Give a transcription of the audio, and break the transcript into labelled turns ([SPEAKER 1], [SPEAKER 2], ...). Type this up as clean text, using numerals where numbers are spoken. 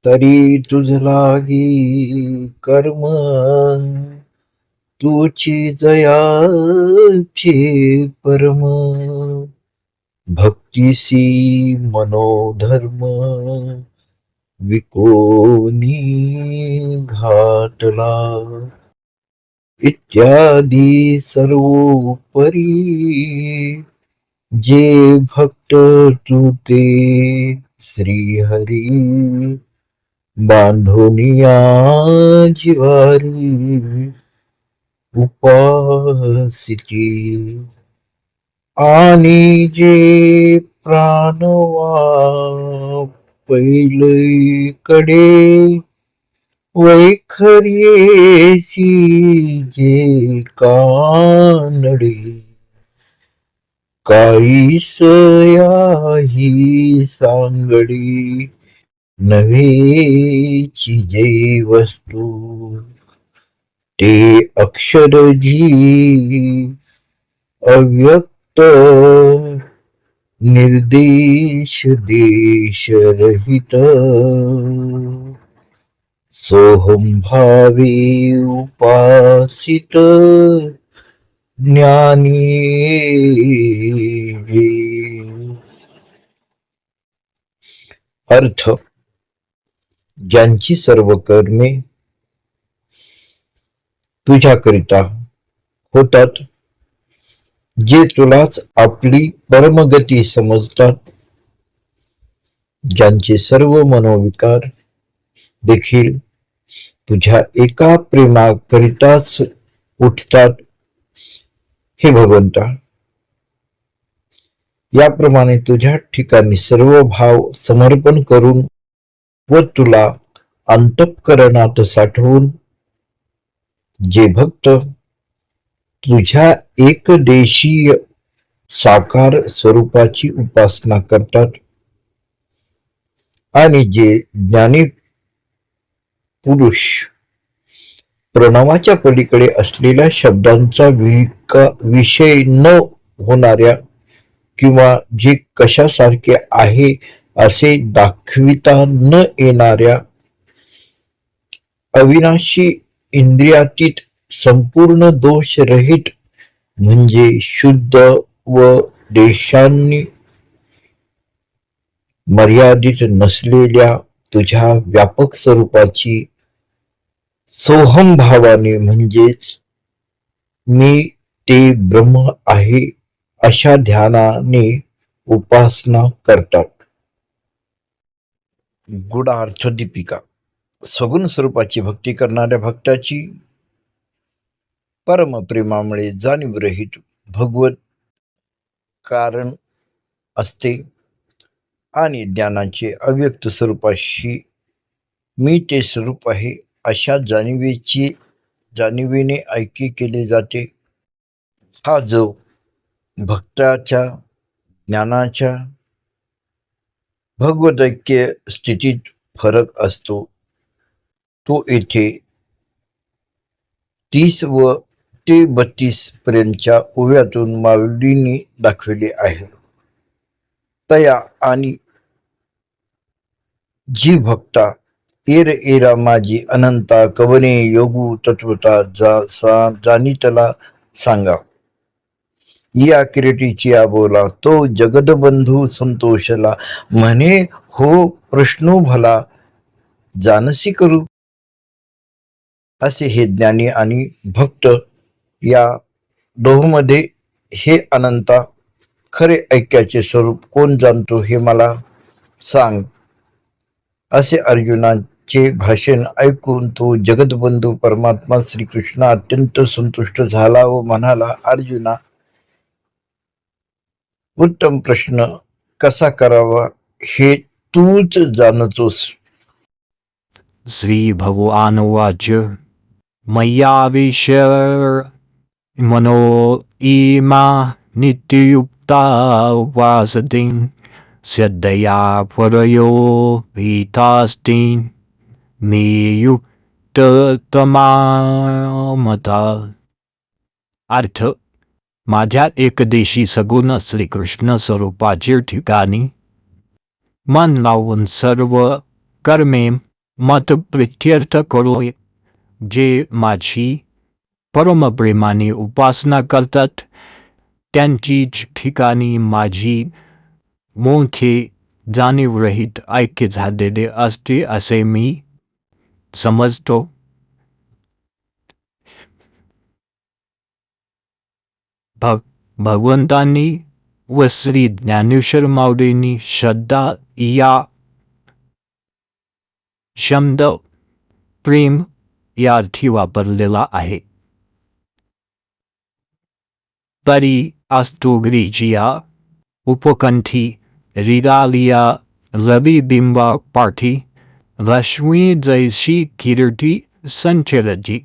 [SPEAKER 1] तरी तुझ लागी कर्म, तुची जयाचे परम. भक्तिसी मनोधर्म, विकोनी घातला. इत्यादी सर्वोपरी, जे भक्त तू ते श्रीहरी. बांधोनिया जिवारी, उपासिती. आणि जे प्राणवा पैलकडे, वैखर्येसी जे कानडे. काईसयाही सांगडी, नव्हेची जे वस्तू. ते अक्षर जी अव्यक्त, निर्देश देश रहित. सोहम भावे उपासित, ज्ञानी जे. अर्थ: ज्यांची सर्व कर्मे तुझ्याकरिता होतात, जे तुलाच आपली परमगती समजतात, ज्यांचे सर्व मनोविकार देखील तुझ्या एका प्रेमाकरिताच उठतात, हे भगवंता, याप्रमाणे तुझ्या ठिकाणी सर्व भाव समर्पण करून व तुला अंतःकरणात साठवून जे भक्त तुझ्या एकदेशीय साकार स्वरूपाची उपासना करतात आणि जे ज्ञानी पुरुष प्रणवाच्या पलीकडे असलेल्या शब्दांचा विषय न होणाऱ्या किंवा जे कशासारखे आहे असे दाखविता न येणाऱ्या अविनाशी इंद्रियातीत संपूर्ण दोषरहित म्हणजे शुद्ध व देशांनी मर्यादित नसलेल्या तुझ्या व्यापक स्वरूपाची सोहम भावाने म्हणजेच मी ते ब्रह्म आहे अशा ध्यानाने उपासना करतात. गुणार्थ दीपिका. सगुण स्वरूपाची भक्ती करणाऱ्या भक्ताची परमप्रेमामुळे जाणीवरहित भगवत कारण असते आणि ज्ञानाचे अव्यक्त स्वरूपाशी मी ते स्वरूप आहे अशा जाणीवेने ऐक्य केले जाते. हा जो भक्ताच्या ज्ञानाच्या भगवदैक्य स्थितीत फरक असतो, तो येथे 30 व ते 32 पर्यंतच्या ओव्यातून माऊलींनी दाखविले आहे. तया आणि जी भक्ता एर एरा माझी अनंता कवने योगू तत्वता जाणीतला सांगा. या किरीटीची बोला तो जगदबंधू संतोषला म्हणे हो प्रश्नो भला जानसी करू. असे हे ज्ञानी आणि भक्त या दोहोंमध्ये हे अनंता खरे ऐक्याचे स्वरूप कोण जाणतो हे मला सांग. असे अर्जुनाचे भाषण ऐकून तो जगदबंधू परमात्मा श्रीकृष्ण अत्यंत संतुष्ट झाला व म्हणाला, अर्जुना, उत्तम प्रश्न कसा करावा हे तूच जाणतोस.
[SPEAKER 2] श्री भगवानुवाच मय्याविष्य मनो इमा नित्ययुक्ता वासति श्रद्धया परयो भीतास्ति मे युक्ततमा अर्थ माझ्या एकदेशी सगुण श्रीकृष्ण स्वरूपाचे ठिकाणी मन लावून सर्व कर्मे मत प्रित्यर्थ करोय. जे माझी परमप्रेमाने उपासना करतात त्यांचीच ठिकाणी माझी मोठे जाणीवरहित ऐक्य झालेले असते असे मी समजतो. भगवंतांनी व श्री ज्ञानेश्वर माऊलींनी श्रद्धा या शब्द प्रेम या अर्थी वापरलेला आहे. तरी असतो ग्रीजिया उपकंठी रिगालिया रविबिंबा पाठी रश्मी जैसी कीर्ती संचरजी.